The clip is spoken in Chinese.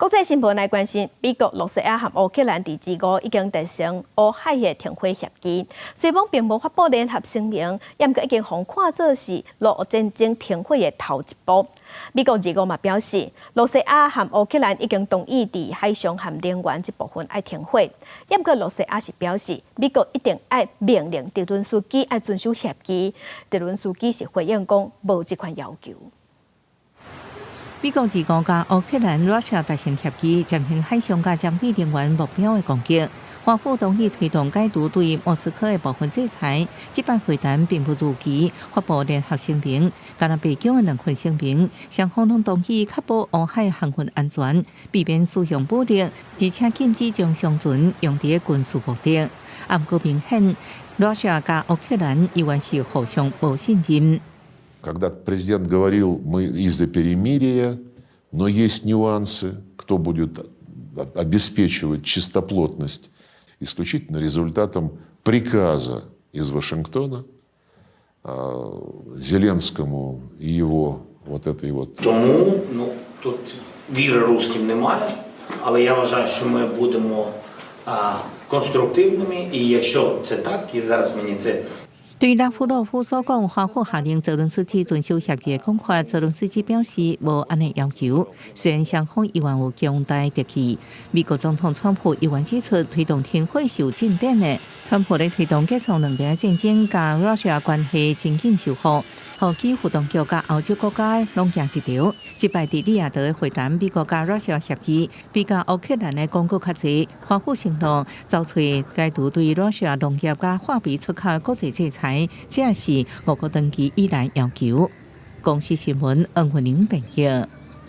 国际新闻来关心，美国、罗西亚和乌克兰伫G5已经达成乌海的停火协议，虽然并无发布联合声明，也过已经互看作是俄乌战争停火的头一步。美国G5嘛表示，罗西亚和乌克兰已经同意伫海上和能源这部分爱停火，也过罗西亚是表示，美国一定爱命令泽伦斯基爱遵守协议。泽伦斯基是回应讲无这款要求。美国2甲乌克兰、Russia 达成协议，进行海上甲针对能源目标的攻击。华府同意推动解除对莫斯科的部分制裁。这摆会谈并不如期发布联合声明，加拿大境的2份声明，双方拢同意确保乌海航运安全，避免使用武力，而且禁止将商船用伫军事目的。不过明显，Russia 甲乌克兰依然是互相无信任。Когда президент говорил, мы из-за перемирия, но есть нюансы, кто будет обеспечивать чистоплотность исключительно результатом приказа из Вашингтона Зеленскому и его вот этой вот. Тому тут віри русським немає, але я вважаю, що ми будемо конструктивними, і якщо це так, і зараз мені це. 对拉夫洛夫所讲，华府下令泽伦斯基遵守协议的讲法，泽伦斯基表示无安尼要求。虽然双方依然有强大的敌气，美国总统川普依然指出，推动停火是有进展的。川普咧推动结束两边战争，甲 Russia 关系真紧修复。互基辅当局甲欧洲国家拢行一条。这摆伫利雅得的会谈，美国甲 Russia 协议，比甲乌克兰的公告较济。华府承诺找出解除对 Russia 农业甲化肥出口的国际制裁，这是俄国长期以来要求。公司新闻，恩惠玲报道。